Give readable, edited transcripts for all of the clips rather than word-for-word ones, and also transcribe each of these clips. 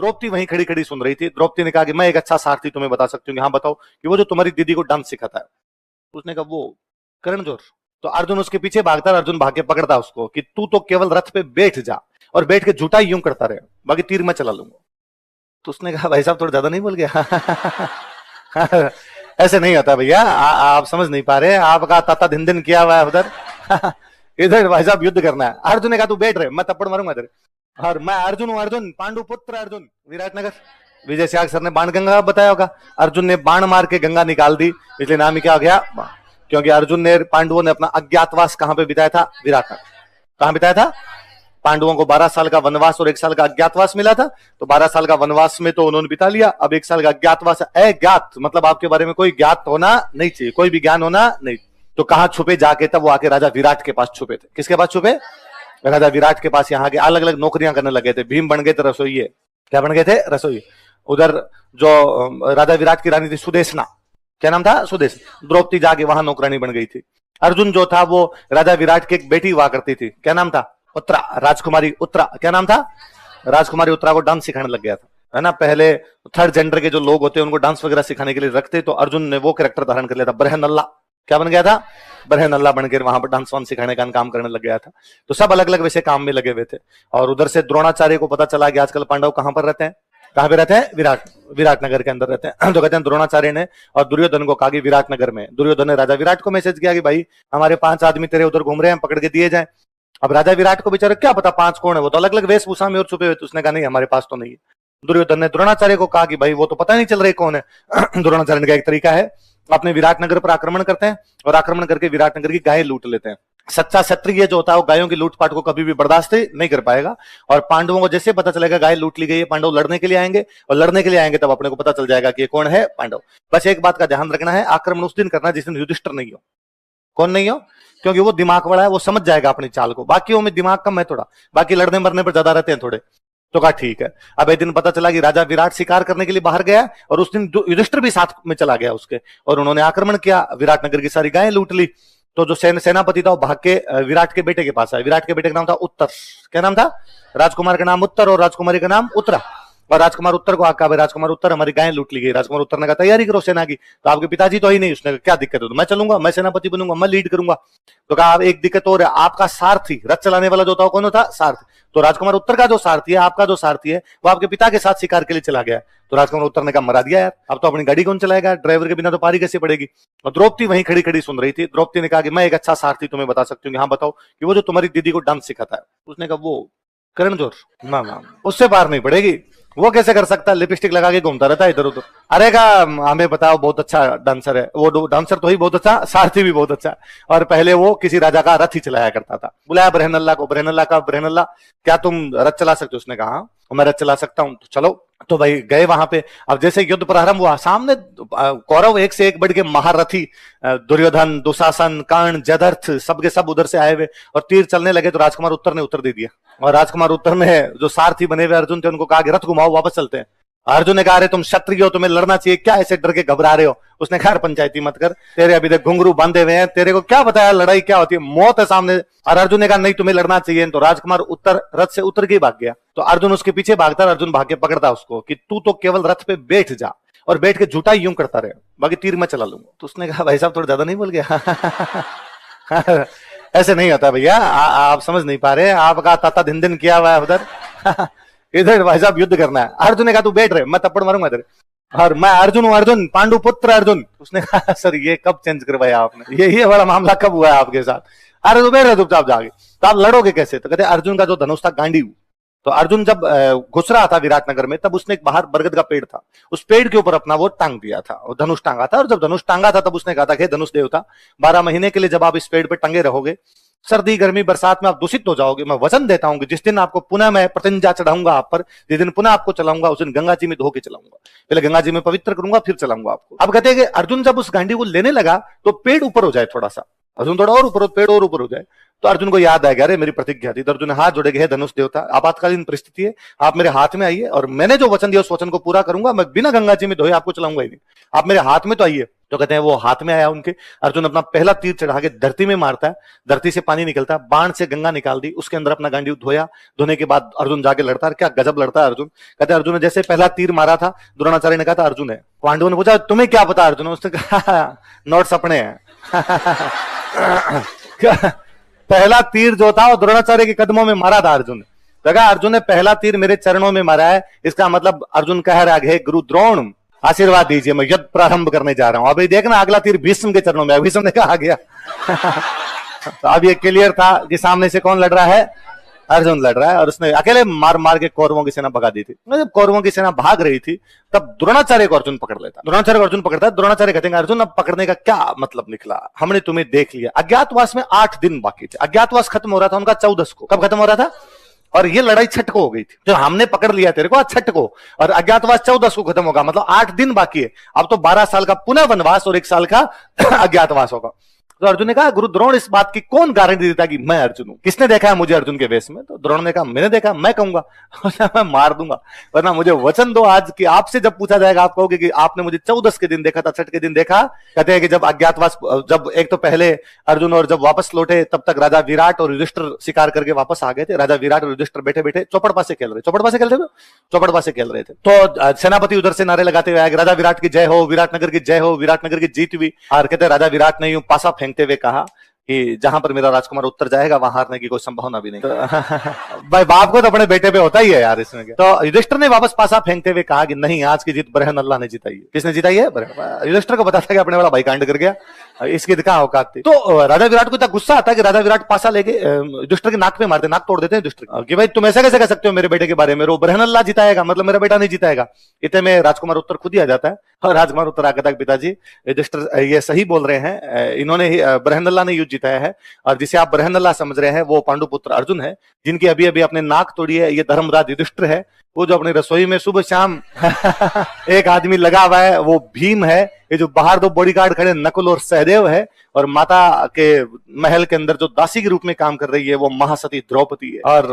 द्रौपदी वहीं खड़ी खड़ी सुन रही थी। द्रौपदी ने कहा कि मैं एक अच्छा सारथी तुम्हें बता सकती हूँ। हाँ बताओ। कि वो जो तुम्हारी दीदी को डांस सिखाता है। उसने कहा वो करण जोर। तो अर्जुन उसके पीछे भागता, अर्जुन भाग के पकड़ता उसको कि तू तो केवल रथ पे बैठ जा और बैठ के झूठा यूं करता रहे, बाकी तीर मैं चला लूंगा। तो उसने कहा भाई साहब थोड़ा ज्यादा नहीं बोल गया? ऐसे नहीं होता भैया, आप समझ नहीं पा रहे, आपका ताता दिन दिन किया हुआ है उधर। इधर भाई साहब युद्ध करना है। अर्जुन ने कहा तू बैठ रहे, मैं थप्पड़ मारूंगा तेरे। और मैं अर्जुन हूं, अर्जुन पांडु पुत्र अर्जुन, विराटनगर। विजय सियाग सर ने बाण गंगा बताया होगा। अर्जुन ने बाण मार के गंगा निकाल दी, इसलिए नाम ही क्या हो गया? क्योंकि अर्जुन ने, पांडवों ने अपना अज्ञातवास कहां पे बिताया था? विराटनगर। कहां बिताया था? पांडवों को 12 साल का वनवास और 1 साल का अज्ञातवास मिला था। तो 12 साल का वनवास में तो उन्होंने बिता लिया, अब 1 साल का अज्ञातवास। अज्ञात मतलब आपके बारे में कोई ज्ञात होना नहीं चाहिए, कोई भी ज्ञान होना नहीं। तो कहां छुपे जाके? तब वो आके राजा विराट के पास छुपे थे। किसके पास छुपे? राजा विराट के पास। यहाँ के अलग अलग नौकरियां करने लगे थे। भीम बन गए थे रसोइये। क्या बन गए थे? रसोई। उधर जो राजा विराट की रानी थी सुदेशना, क्या नाम था? सुदेश। द्रौपदी जाके वहां नौकरानी बन गई थी। अर्जुन जो था वो राजा विराट की एक बेटी हुआ करती थी, क्या नाम था? उत्तरा, राजकुमारी उत्तरा। क्या नाम था? राजकुमारी उत्तरा को डांस सिखाने लग गया था, है ना। पहले थर्ड जेंडर के जो लोग होते हैं उनको डांस वगैरह सिखाने के लिए रखते, तो अर्जुन ने वो कैरेक्टर धारण कर लिया था, बरहनल्ला। क्या बन गया था? बरहनल्ला बनकर वहां पर डांस वांस सिखाने का काम करने लग गया था। तो सब अलग अलग वैसे काम में लगे हुए थे। और उधर से द्रोणाचार्य को पता चला कि आजकल पांडव कहां पर रहते हैं, कहां पे रहते हैं? विराटनगर के अंदर रहते हैं। तो कहते हैं द्रोणाचार्य ने और दुर्योधन को कहा कि विराटनगर में। दुर्योधन ने राजा विराट को मैसेज किया कि भाई हमारे 5 आदमी तेरे उधर घूम रहे हैं, पकड़ के दिए जाए। अब राजा विराट को बेचारा क्या पता 5 कौन है, वो तो अलग अलग वेशभूषा में और छुपे हुए थे। उसने कहा नहीं हमारे पास तो नहीं है। दुर्योधन ने द्रोणाचार्य को कहा कि भाई वो तो पता नहीं चल रही कौन है। द्रोणाचार्य का एक तरीका है, अपने विराटनगर पर आक्रमण करते हैं और आक्रमण करके विराटनगर की गायें लूट लेते हैं। सच्चा क्षत्रिय जो होता है वो गायों की लूटपाट को कभी भी बर्दाश्त नहीं कर पाएगा। और पांडवों को जैसे पता चलेगा गाय लूट ली गई है, पांडव लड़ने के लिए आएंगे, और लड़ने के लिए आएंगे तब अपने को पता चल जाएगा कि ये कौन है? पांडव। बस एक बात का ध्यान रखना है, आक्रमण उस दिन करना जिस दिन युधिष्ठिर नहीं हो। कौन नहीं हो? क्योंकि वो दिमाग बड़ा है, वो समझ जाएगा अपनी चाल को। बाकियों में दिमाग कम है थोड़ा, बाकी लड़ने मरने पर ज्यादा रहते हैं थोड़े। तो कहा ठीक है। अब एक दिन पता चला कि राजा विराट शिकार करने के लिए बाहर गया, और उस दिन युधिष्ठिर भी साथ में चला गया उसके, और उन्होंने आक्रमण किया, विराटनगर की सारी गायें लूट ली। तो जो सेनापति था वो भाग के विराट के बेटे के पास आया। विराट के बेटे का नाम था उत्तर। क्या नाम था? राजकुमार का नाम उत्तर और राजकुमारी का नाम उत्तरा। और राजकुमार उत्तर को आका, राजकुमार उत्तर हमारी गायें लूट ली गई। राजकुमार उत्तर ने कहा तैयारी करो सेना की। तो आपके पिताजी तो ही नहीं। उसने कहा क्या दिक्कत है? तो मैं चलूंगा, मैं सेनापति बनूंगा, मैं लीड करूंगा। तो कहा एक दिक्कत और है, आपका सारथी, रथ चलाने वाला जो था कौन होता? सारथी। तो राजकुमार उत्तर का जो सारथी है, आपका जो सारथी है, वो आपके पिता के साथ शिकार के लिए चला गया। तो राजकुमार उत्तर ने कहा मरा दिया यार, अब तो अपनी गाड़ी कौन चलाएगा? ड्राइवर के बिना तो पारी कैसे पड़ेगी? और द्रौपदी वहीं खड़ी खड़ी सुन रही थी। द्रौपदी ने कहा कि मैं एक अच्छा सारथी तुम्हें बता सकती हूँ। हाँ बताओ। कि वो जो तुम्हारी दीदी को डांस सिखाता है। उसने कहा वो करण जोर। ना उससे पार नहीं पड़ेगी। वो कैसे कर सकता है? लिपस्टिक लगा के घूमता रहता है इधर उधर। अरे का हमें बताओ, बहुत अच्छा डांसर है वो। डांसर तो ही बहुत अच्छा, सारथी भी बहुत अच्छा। और पहले वो किसी राजा का रथ ही चलाया करता था। बुलाया बरहनल्ला को। बरहनल्ला का, बरहनल्ला क्या तुम रथ चला सकते हो? उसने कहा हाँ मैं रथ चला सकता हूँ। तो चलो। तो भाई गए वहां पे। अब जैसे युद्ध प्रारंभ हुआ, सामने कौरव एक से एक बढ़ के महारथी, दुर्योधन, दुशासन, कर्ण, जयद्रथ, सबके सब उधर से आए हुए, और तीर चलने लगे। तो राजकुमार उत्तर ने उत्तर दे दिया, और राजकुमार उत्तर ने जो सारथी बने हुए अर्जुन थे उनको कहा कि रथ घुमाओ, वापस चलते हैं। अर्जुन ने कहा अरे तुम क्षत्रिय हो, तुम्हें लड़ना चाहिए, क्या ऐसे डर के घबरा रहे हो? उसने कहा पंचायती मत कर, तेरे अभी तक घुंघरू बांधे हुए हैं, तेरे को क्या बताया लड़ाई क्या होती है? मौत है सामने। और अर्जुन ने कहा नहीं तुम्हें लड़ना चाहिए। तो राजकुमार उत्तर रथ से उतर के भाग गया। तो अर्जुन उसके पीछे भागता, अर्जुन भाग के पकड़ता उसको कि तू तो केवल रथ पे बैठ जा और बैठ के झूठा यूं करता रहे, बाकी तीर मैं चला लूंगा। तो उसने कहा भाई साहब थोड़ा ज्यादा नहीं बोल गया? ऐसे नहीं होता भैया, आप समझ नहीं पा रहे, आपका ताता दिन दिन किया हुआ है उधर। इधर भाई साहब युद्ध करना है। अर्जुन ने कहा तू बैठ रहे, मैं थप्पड़ मारूंगा तेरे। और मैं अर्जुन हूं, अर्जुन पांडु पुत्र अर्जुन। उसने कहा सर ये कब चेंज करवाया आपने? ये बड़ा मामला कब हुआ है आपके साथ? अरे तू बैठ रहे चुपचाप जाके, तो आप लड़ोगे कैसे? तो कहते अर्जुन का जो धनुष था गांडीव। तो अर्जुन जब घुस रहा था विराटनगर में, तब उसने एक बाहर बरगद का पेड़ था, उस पेड़ के ऊपर अपना वो टांग दिया था, और धनुष टांगा था। और जब धनुष टांगा था तब उसने कहा था कि धनुष देवता 12 महीने के लिए जब आप इस पेड़ पे टंगे रहोगे, सर्दी गर्मी बरसात में आप दूषित हो जाओगे, मैं वचन देता हूं कि जिस दिन आपको पुनः मैं प्रतिज्ञा चढ़ाऊंगा आप पर, जिस दिन पुनः आपको चलाऊंगा उस दिन गंगा जी में धो के चलाऊंगा, पहले गंगा जी में पवित्र करूंगा फिर चलाऊंगा आपको। अब कहते हैं कि अर्जुन जब उस गांडी को लेने लगा तो पेड़ ऊपर हो जाए थोड़ा सा, अर्जुन थोड़ा और ऊपर, पेड़ और ऊपर हो जाए। तो अर्जुन को याद आएगा अरे मेरी प्रतिज्ञा थी। तो अर्जुन हाथ जोड़े गए, धनुष देवता आपातकालीन परिस्थिति है, आप मेरे हाथ में आइए और मैंने जो वचन दिया उस वचन को पूरा करूंगा, मैं बिना गंगा जी में धोए आपको चलाऊंगा ही नहीं, आप मेरे हाथ में तो आइए। तो कहते हैं वो हाथ में आया उनके, अर्जुन अपना पहला तीर चढ़ा के धरती में मारता है, धरती से पानी निकलता है, बाण से गंगा निकाल दी, उसके अंदर अपना गांडीव धोया, धोने के बाद अर्जुन जाके लड़ता है। क्या गजब लड़ता है अर्जुन। कहते हैं अर्जुन ने जैसे पहला तीर मारा था, द्रोणाचार्य ने कहा था अर्जुन है। पांडवों ने पूछा तुम्हें क्या पता अर्जुन, उसने कहा नोट्स अपने हैं। पहला तीर जो था वो द्रोणाचार्य के कदमों में मारा था अर्जुन ने। कहा अर्जुन ने पहला तीर मेरे चरणों में मारा है, इसका मतलब अर्जुन कह रहा है गुरु द्रोण आशीर्वाद दीजिए, मैं युद्ध प्रारंभ करने जा रहा हूं। अभी देखना अगला तीर भीष्म के चरणों में, भीष्म ने कहा गया। तो अब ये क्लियर था कि सामने से कौन लड़ रहा है, अर्जुन लड़ रहा है, और उसने अकेले मार मार के कौरवों की सेना भगा दी थी। जब कौरवों की सेना भाग रही थी तब द्रोणाचार्य को अर्जुन पकड़ लेता, द्रोणाचार्य को अर्जुन पकड़ता है। द्रोणाचार्य कहते हैं अर्जुन अब पकड़ने का क्या मतलब निकला, हमने तुम्हें देख लिया। अज्ञातवास में 8 दिन बाकी थे, अज्ञातवास खत्म हो रहा था उनका 14 को। कब खत्म हो रहा था, और ये लड़ाई छठ को हो गई थी, जो हमने पकड़ लिया तेरे को आज छठ को, और अज्ञातवास 14 को खत्म होगा, मतलब 8 दिन बाकी है। अब तो 12 साल का पुनः वनवास और 1 साल का अज्ञातवास होगा। तो अर्जुन ने कहा गुरु द्रोण इस बात की कौन गारंटी देता कि मैं अर्जुन हूं, किसने देखा है मुझे अर्जुन के वेश में। तो द्रोण ने कहा मैंने देखा, मैं कहूंगा मैं मार दूंगा, वरना मुझे वचन दो आज कि आपसे जब पूछा जाएगा आप कहोगे कि आपने मुझे 14 के दिन देखा था, छठ के दिन देखा। कहते हैं कि जब अज्ञातवास, जब एक तो पहले अर्जुन और जब वापस लौटे तब तक राजा विराट और युधिष्ठिर शिकार करके वापस आ गए थे। राजा विराट और युधिष्ठिर बैठे बैठे चौपड़पा से खेल रहे, चौपड़पा से खेलते थे, चौपड़पा से खेल रहे थे। तो सेनापति उधर से नारे लगाते हुए आए राजा विराट की जय हो, विराटनगर की जय हो, विराटनगर की जीत हुई। और कहते राजा विराट ने यूं पासा फेंकते हुए कहा कि जहां पर मेरा राजकुमार उत्तर जाएगा वहां हारने की कोई संभावना भी नहीं। भाई बाप को तो अपने बेटे पे होता ही है यार इसमें। तो युधिष्ठिर ने वापस पासा फेंकते हुए कहा कि नहीं, आज की जीत बरहन अल्लाह ने जिताई है। किसने जिताई है? युधिष्ठिर को पता था कि अपने वाला भाई कांड कर गया, इसकी कहां औकात थी। तो राजा विराट को इतना गुस्सा आता है कि राजा विराट पासा लेके युधिष्ठिर के नाक पे मारते, नाक तोड़ देते हैं युधिष्ठिर कि भाई तुम ऐसा कैसे कह सकते हो मेरे बेटे के बारे में, वो बरहन अल्लाह जिताएगा, मतलब मेरा बेटा नहीं जिताएगा। इतने में राजकुमार उत्तर खुद ही आ जाता है, और राजकुमार उत्तर आकर तक पिताजी युधिष्ठिर ये सही बोल रहे हैं, इन्होंने ही बरहन अल्लाह ने युद्ध जिताया है, और जिसे आप बरहन अल्लाह समझ रहे हैं वो पांडुपुत्र अर्जुन है, जिनकी अभी अभी अपने नाक तोड़ी है, ये धर्मराज युधिष्ठिर है, वो जो अपनी रसोई में सुबह शाम एक आदमी लगा हुआ है वो भीम है, ये जो बाहर 2 बॉडीगार्ड खड़े नकुल और सहदेव है, और माता के महल के अंदर जो दासी के रूप में काम कर रही है वो महासती द्रौपदी है। और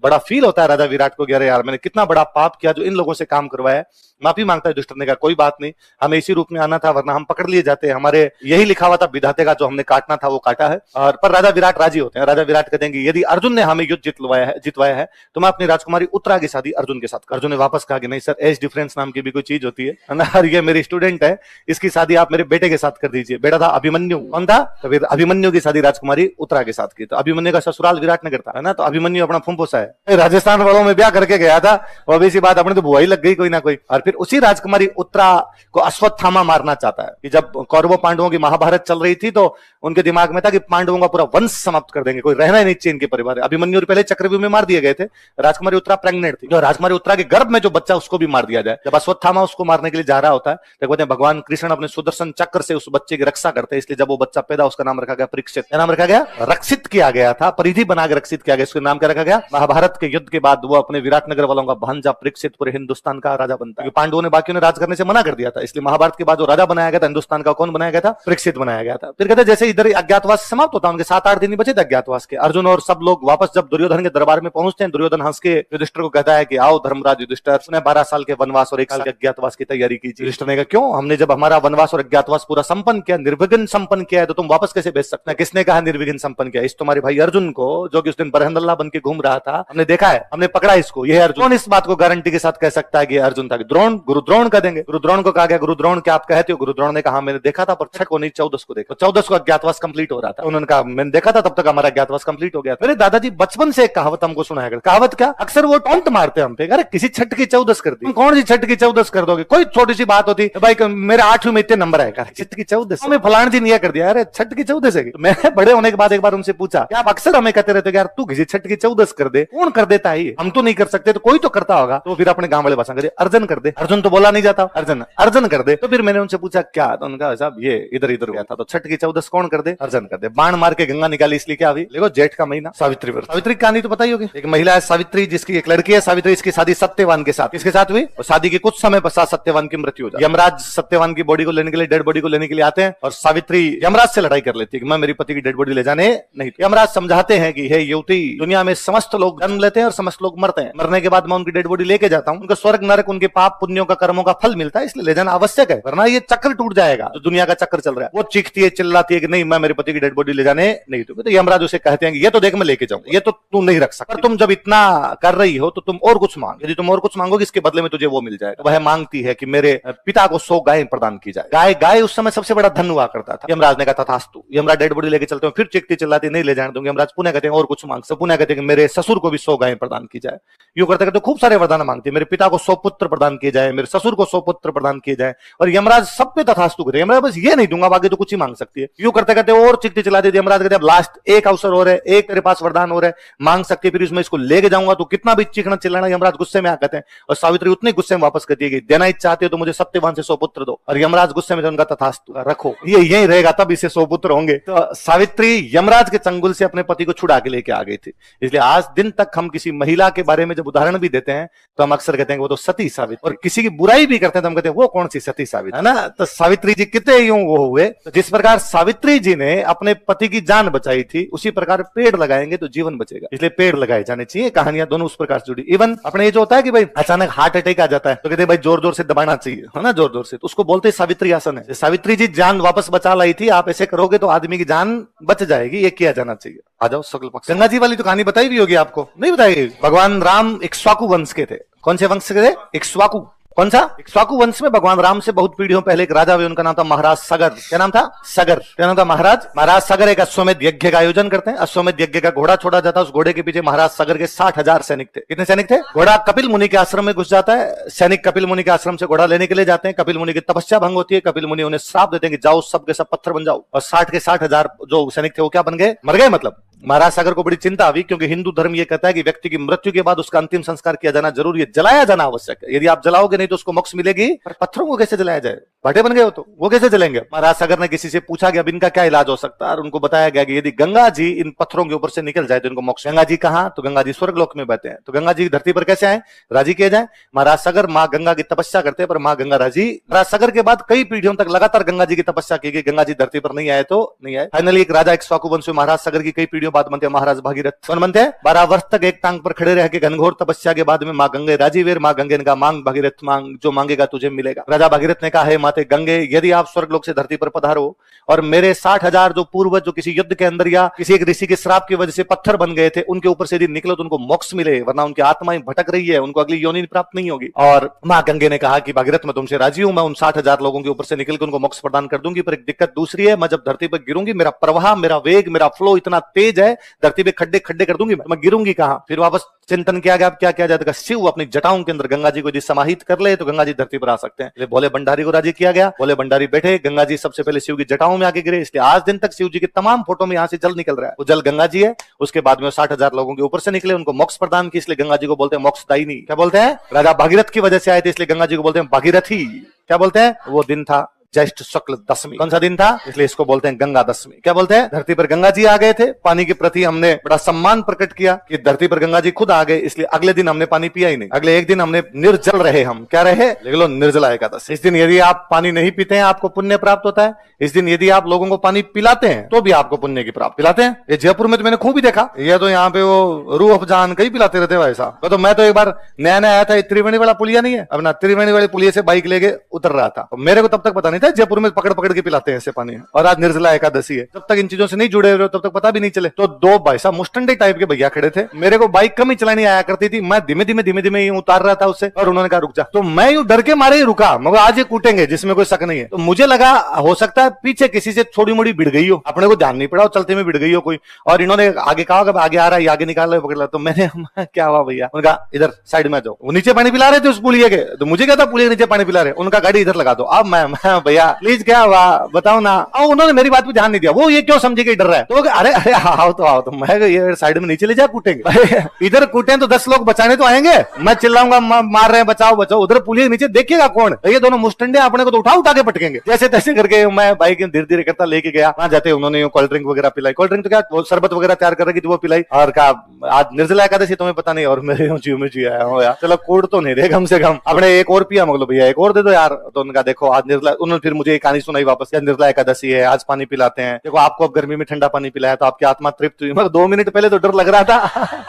बड़ा फील होता है राजा विराट को, अरे यार मैंने कितना बड़ा पाप किया जो इन लोगों से काम करवाया। माफी मांगता है युधिष्ठिर ने कहा कोई बात नहीं, हमें इसी रूप में आना था वरना हम पकड़ लिए जाते, हमारे यही लिखा हुआ था विधाते का, जो हमने काटना था वो काटा है। और पर राजा विराट राजी होते हैं, राजा विराट कहते हैं कि यदि अर्जुन ने हमें युद्ध जितवाया है तो मैं अपनी राजकुमारी उत्तरा की शादी अर्जुन के साथ। अर्जुन ने वापस कहा कि नहीं सर, एज डिफरेंस नाम की भी कोई चीज होती है ना, ये मेरी स्टूडेंट है, इसकी शादी आप मेरे बेटे के साथ कर दीजिए। बेटा था अभिमन्यु, कौन था? तो फिर अभिमन्यु की शादी राजकुमारी उत्तरा के साथ की। तो अभिमन्यु का ससुराल विराटनगर था है ना, तो अभिमन्यु अपना फुंफोसा है, राजस्थान वालों में ब्याह करके गया था, और इसी बात अपने तो बुआ ही लग गई कोई ना कोई। और फिर उसी राजकुमारी उत्तरा को अश्वत्थामा मारना चाहता है कि जब कौरवों पांडवों की महाभारत चल रही थी तो उनके दिमाग में था कि पांडवों का पूरा वंश समाप्त कर देंगे, कोई रहना ही नहीं चाहिए इनके परिवार। अभिमन्यु पहले चक्रव्यूह में मार दिए गए थे, राजकुमारी उत्तरा प्रेग्नेंट थी, जो राजकुमारी उत्तरा के गर्भ में जो बच्चा उसको भी मार दिया जाए। जब अश्वत्थामा उसको मारने के लिए जा रहा होता है तो कहते हैं भगवान कृष्ण अपने सुदर्शन चक्र से उस बच्चे की रक्षा करते हैं, इसलिए जब वो बच्चा पैदा उसका नाम रखा गया परीक्षित। क्या नाम रखा गया? रक्षित किया गया था, परिधि बना के रक्षित किया गया, इसका नाम क्या रखा गया? महाभारत के युद्ध के बाद वो अपने विराटनगर वालों का भांजा परीक्षित पूरे हिंदुस्तान का राजा बनता है। पांडवों ने बाकियों ने राज करने से मना कर दिया था, इसलिए महाभारत के बाद जो राजा बनाया गया था हिंदुस्तान का, कौन बनाया गया था? परीक्षित बनाया गया था। फिर कहते जैसे इधर अज्ञातवास समाप्त होता, उनके 7-8 दिन ही बचे थे अज्ञातवास के। अर्जुन और सब लोग वापस जब दुर्योधन के दरबार में पहुंचते हैं, दुर्योधन हंस के युधिष्ठिर को कहता है कि आओ धर्मराज युधिष्ठिर, उसने 12 साल के वनवास और 1 साल के अज्ञातवास की तैयारी कीजिए। युधिष्ठिर ने कहा क्यों? हमने जब हमारा वनवास और अज्ञातवास पूरा संपन्न किया, निर्विघ्न संपन्न किया है, तो तुम वापस कैसे भेज सकते हैं? किसने कहा निर्विघ्न संपन्न किया? इस तुम्हारे भाई अर्जुन को, जो कि उस दिन बरहंदल्ला बन के घूम रहा था, हमने देखा है, हमने पकड़ा इसको, यह अर्जुन। कौन इस बात को गारंटी के साथ कह सकता है कि अर्जुन था? द्रोण, गुरु द्रोण कह देंगे। गुरु द्रोण को कहा गया गुरु द्रोण क्या आप कहते हो? गुरु द्रोण ने कहा मैंने देखा था, पर 6 को नहीं 14 को देखा, 14 को अज्ञातवास कंप्लीट हो रहा था। उन्होंने कहा मैंने देखा था, तब तक हमारा अज्ञातवास कंप्लीट हो गया। मेरे दादाजी बचपन से एक कहावत हमको सुनाया करते। कहावत क्या? अक्सर वो टॉन्ट मारते हम पे, अरे किसी छठ की 14 कर दी, कौन सी छठ की 14 कर दोगे? कोई छोटी सी बात होती, भाई मेरे 8वीं में इतने नंबर है, छठ की 14 में फलान जी नहीं कर दिया, अरे छठ की 14 से। मैंने बड़े होने के बाद एक बार उनसे पूछा, क्या आप अक्सर हमें कहते रहते यार तू किसी छठ की 14 कर दे, कौन कर देता है? हम तो नहीं कर सकते, तो कोई तो करता होगा। तो फिर अपने गांव वाले भाषा करे अर्जुन कर दे, अर्जुन तो बोला नहीं जाता, अर्जुन अर्जुन कर दे। तो फिर मैंने उनसे पूछा क्या? तो उनका साहब ये इधर इधर गया था, तो छठ की 14 कौन कर दे? अर्जुन कर दे। बाण मार के गंगा निकाली इसलिए क्या हुई? देखो जेठ का महीना, सावित्री व्रत। सावित्री की कहानी तो पता ही होगी, एक महिला है सावित्री, जिसकी एक लड़की है सावित्री, इसकी शादी सत्यवान के साथ। किसके साथ हुई? और शादी के कुछ समय पश्चात सत्यवान की मृत्यु हो जाती। यमराज सत्यवान की बॉडी को लेने के लिए, डेड बॉडी को लेने के लिए आते हैं और सावित्री यमराज से लड़ाई कर लेती है कि मैं मेरी पति की डेड बॉडी ले जाने नहीं। यमराज समझाते हैं कि हे युवती, दुनिया में समस्त लोग जन्म लेते हैं और समस्त लोग मरते हैं, मरने के बाद मैं उनकी डेड बॉडी लेके जाता हूं, उनका स्वर्ग नरक उनके पाप पुण्यों का कर्मों का फल मिलता है, इसलिए ले जाना आवश्यक है, वरना ये चक्र टूट जाएगा जो दुनिया का चक्र चल रहा है। वो चीखती है, चिल्लाती है कि नहीं, मैं मेरे पति की डेड बॉडी ले जाने नहीं दूंगी। तो यमराज उसे कहते हैं कि ये तो देख मैं लेके जाऊंगा, ये तो तू नहीं रख सकता, तुम जब इतना कर रही हो तो तुम और कुछ मांग, यदि तुम और कुछ मांगोगे इसके बदले में तुझे वो मिल जाएगा। वह मांगती है कि मेरे पिता को 100 गाय प्रदान की जाए। गाय उस समय सबसे बड़ा धन हुआ करता था। यमराज ने कहा तथास्तु। यमराज डेड बॉडी लेके चलते हैं, फिर चिकती चिल्लाती नहीं ले जाने दूंगी। यमराज पुनः कहते हैं और कुछ मांग, पुनः कहते हैं कि मेरे ससुर को भी 100 गाय प्रदान की जाए। यूं करते करते खूब सारे वरदान मांगते हैं, मेरे पिता को 100 पुत्र प्रदान किए जाए, मेरे ससुर को 100 पुत्र प्रदान किए जाए, और यमराज सब पे तथास्तु कहते हैं। यमराज बस ये नहीं दूंगा, बाकी तो कुछ ही मांग सकती है। यूं करते करते और चिकती चिल्लाती थी। यमराज कहते हैं लास्ट एक अवसर हो रहा है, एक तेरे पास वरदान हो रहा है, मांग सकती है, फिर इसमें इसको लेके जाऊंगा तो कितना भी चीखना चिल्लाना। यमराज गुस्से में आ कहते हैं, और सावित्री उतने गुस्से में वापस कहती है कि देना ही चाहते हो तो मुझे सत्यवान से 100 पुत्र दो। और यमराज गुस्से में उनका तथास्तु रखो, ये यही रहेगा तब इसे 100 पुत्र होंगे। तो सावित्री यमराज के चंगुल से अपने पति को छुड़ा के लेके आ गई थी। इसलिए आज दिन तक हम किसी महिला के बारे में जब उदाहरण भी देते हैं तो हम अक्सर कहते हैं कि वो तो सती सावित्री, और किसी की बुराई भी करते हैं तो हम कहते हैं वो कौन सी सती सावित्री, है ना। तो सावित्री जी कितने यूं वो हुए। तो जिस प्रकार सावित्री जी ने अपने पति की जान बचाई थी, उसी प्रकार पेड़ लगाएंगे तो जीवन बचेगा, इसलिए पेड़ लगाए जाने चाहिए। कहानियां दोनों उस प्रकार से जुड़ी। इवन अपने ये जो होता है कि भाई अचानक हार्ट अटैक आ जाता है तो कहते हैं भाई जोर जोर से दबाना चाहिए, है ना, जोर जोर से, तो उसको बोलते सावित्री आसन है। सावित्री जी जान वापस बचा लाई थी, आप ऐसे करोगे तो आदमी की जान बच जाएगी, ये किया जाना चाहिए। आ जाओ शुक्ल पक्ष। गंगा जी वाली तो कहानी बताई भी होगी आपको, नहीं बताई गई। भगवान राम इक्ष्वाकु वंश के थे। कौन से वंश के थे? इक्ष्वाकु। कौन सा? इक्ष्वाकु वंश में भगवान राम से बहुत पीढ़ियों पहले एक राजा हुए, उनका नाम था महाराज सगर। क्या नाम था? सगर। क्या नाम था? महाराज सगर एक अश्वमेध यज्ञ का आयोजन करते हैं। अश्वमेध यज्ञ का घोड़ा छोड़ा जाता है, उस घोड़े के पीछे महाराज सगर के 60,000 सैनिक थे। कितने सैनिक थे? घोड़ा कपिल मुनि के आश्रम में घुस जाता है, सैनिक कपिल मुनि के आश्रम से घोड़ा लेने के लिए जाते हैं। कपिल मुनि की तपस्या भंग होती है, कपिल मुनि उन्हें श्राप देते हैं कि जाओ सब के सब पत्थर बन जाओ, और 60 के 60,000 जो सैनिक थे वो क्या बन गए? मर गए। मतलब महाराज सागर को बड़ी चिंता हुई, क्योंकि हिंदू धर्म यह कहता है कि व्यक्ति की मृत्यु के बाद उसका अंतिम संस्कार किया जाना जरूरी है, जलाया जाना आवश्यक है। यदि आप जलाओगे नहीं तो उसको मोक्ष मिलेगी, पर पत्थरों को कैसे जलाया जाए? भाटे बन गए हो तो वो कैसे जलेंगे? महाराज सागर ने किसी से पूछा कि अब इनका क्या इलाज हो सकता है, और उनको बताया गया कि यदि गंगा जी इन पत्थरों के ऊपर से निकल जाए तो इनको मोक्ष। गंगा जी कहां? तो गंगा जी स्वर्गलोक में बहते हैं। तो गंगा जी धरती पर कैसे आए? राजी किए जाए। महाराज सागर मां गंगा की तपस्या करते हैं, पर मां गंगा राजी। महाराज सागर के बाद कई पीढ़ियों तक लगातार गंगा जी की तपस्या की गई, गंगा जी धरती पर नहीं आए तो नहीं आए। फाइनली एक राजा इक्ष्वाकु वंश में महाराज सागर की कई पीढ़ियों बाद बनते महाराज भागीरथ। कौन बनते हैं? 12 वर्ष तक एक टांग पर खड़े रह के घनघोर तपस्या के बाद में मां गंगे राजी वीर। मां गंगे ने कहा मांग भागीरथ मांग, जो मांगेगा तुझे मिलेगा। राजा भागीरथ ने कहा है माते गंगे, यदि आप स्वर्गलोक से धरती पर पधारो और मेरे 60,000 जो पूर्वज जो किसी युद्ध के अंदर या किसी एक ऋषि के श्राप की वजह से पत्थर बन गए थे, उनके ऊपर से यदि निकलो तो उनको मोक्ष मिले, वरना उनकी आत्माएं भटक रही है, उनको अगली योनि प्राप्त नहीं होगी। और मां गंगे ने कहा कि भागीरथ मैं तुमसे राजी हूं, मैं उन 60,000 लोगों के ऊपर से निकल के उनको मोक्ष प्रदान कर दूंगी, पर एक दिक्कत दूसरी है, मैं जब धरती पर गिरूंगी मेरा प्रवाह, मेरा वेग, मेरा फ्लो इतना तेज है, धरती पे खड्डे खड्डे कर दूंगी, मैं गिरूंगी कहां? फिर वापस चिंतन किया गया, अब क्या किया जाएगा? शिव अपनी जटाओं के अंदर गंगा जी को यदि समाहित कर ले तो गंगा जी धरती पर आ सकते हैं। भोले भंडारी को राजी किया गया, भोले भंडारी बैठे, गंगा जी सबसे पहले शिव की जटाओं में आके गिरे। इसलिए आज दिन तक शिव जी के तमाम फोटो में यहां से जल निकल रहा है, वो जल गंगा जी है। उसके बाद में 60,000 लोगों के ऊपर से निकले, उनको मोक्ष प्रदान की, इसलिए गंगा जी को बोलते हैं मोक्षदायिनी। क्या बोलते हैं? राजा भागीरथ की वजह से आए थे, इसलिए गंगा जी को बोलते हैं भागीरथी। क्या बोलते हैं? वो दिन था ज्येष्ठ शुक्ल दशमी। कौन सा दिन था? इसलिए इसको बोलते हैं गंगा दशमी। क्या बोलते हैं? धरती पर गंगा जी आ गए थे, पानी के प्रति हमने बड़ा सम्मान प्रकट किया कि धरती पर गंगा जी खुद आ गए, इसलिए अगले दिन हमने पानी पिया ही नहीं। अगले एक दिन हमने निर्जल रहे, हम क्या रहे? लिख लो निर्जला एकादशी। इस दिन यदि आप पानी नहीं पीते हैं आपको पुण्य प्राप्त होता है। इस दिन यदि आप लोगों को पानी पिलाते हैं तो भी आपको पुण्य की प्राप्त। पिलाते हैं, ये जयपुर में तो मैंने खूब ही देखा, ये तो यहाँ पे वो रूह अफजान कहीं पिलाते रहते हैं वैसा। तो मैं तो एक बार नया नया आया था, त्रिवेणी वाला पुलिया नहीं है अपना, त्रिवेणी वाले पुलिया से बाइक लेके उतर रहा था, मेरे को तब तक पता नहीं था जयपुर में पकड़ पकड़ के पिलाते हैं ऐसे पानी। और आज निर्जला एकादशी है, जब तक इन चीजों से नहीं जुड़े हुए तब तक पता भी नहीं चले। तो दो भाई साहब मुस्टंडे टाइप के भैया खड़े थे, मेरे को बाइक कम ही चलानी आया करती थी, मैं धीमे धीमे उतार रहा था उससे, और उन्होंने कहा रुक जा, तो मैं यूं डर के मारे ही रुका, मगर आज ये कूटेंगे जिसमें कोई शक नहीं है। तो मुझे लगा हो सकता है पीछे किसी से थोड़ी मोड़ी भिड़ गई हो, अपने को ध्यान नहीं पड़ा, चलते में भिड़ गई हो कोई, और इन्होंने आगे कहा आगे आ रहा है, आगे निकाल रहे पकड़ ला। तो मैंने क्या हुआ भैया? उनका इधर साइड में जाओ, वो नीचे पानी पिला रहे थे उस पुलिये के, तो मुझे क्या था पुलिये के नीचे पानी पिला रहे, उनका गाड़ी इधर लगा दो। अब मैं भैया प्लीज क्या हुआ बताओ ना। उन्होंने मेरी बात पे ध्यान नहीं दिया, वो ये क्यों समझे कि डर रहा है, तो अरे अरे आओ तो मैं ये साइड में नीचे ले जा, कूटेंगे इधर कूटे तो 10 लोग बचाने तो आएंगे, मैं चिल्लाऊंगा मार रहे हैं बचाओ बचाओ, उधर पुलिस नीचे देखिएगा कौन, ये दोनों मुस्टंडे अपने को तो उठा के पटकेंगे। जैसे तैसे करके मैं बाइक धीरे धीरे करता लेके गया, वहां जाते उन्होंने कोल्ड ड्रिंक वगैरह पिलाई, कोल्ड ड्रिंक तो क्या वो शरबत वगैरह तैयार कर रखी थी वो पिलाई, और कहा आज निर्जला एकादशी तुम्हें पता नहीं, और मेरे जीव में जी आया हो यार, चलो कोड तो नहीं रहे कम से कम, अपने एक और पिया, मतलब भैया एक और दे दो यार। तो उनका देखो आज निर्जला, उन्होंने फिर मुझे एक कहानी सुनाई वापस, या निर्जला एकादशी है, आज पानी पिलाते हैं, देखो आपको अब गर्मी में ठंडा पानी पिलाया तो आपकी आत्मा तृप्त हुई, मगर 2 मिनट पहले तो डर लग रहा था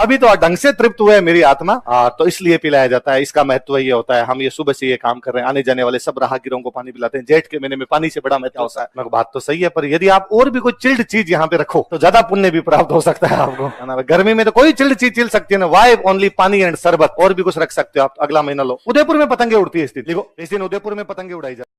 अभी तो ढंग से तृप्त हुआ है मेरी आत्मा, तो इसलिए पिलाया जाता है। इसका महत्व ये होता है, हम ये सुबह से ये काम कर रहे हैं, आने जाने वाले सब राहगीरों को पानी पिलाते हैं। जेठ के महीने में पानी से बड़ा महत्व होता है। मगर बात तो सही है, पर यदि आप और भी कोई चिल्ड चीज यहाँ पे रखो तो ज्यादा पुण्य भी प्राप्त हो सकता है आपको, है ना। गर्मी में तो कोई चिल्ड चीज चिल सकती है ना, वाई ओनली पानी एंड शरबत, और भी कुछ रख सकते हो आप। अगला महीना लो, उदयपुर में पतंगे उड़ती है, स्थिति देखो, इस दिन उदयपुर में पतंगे उड़ाई जाती है।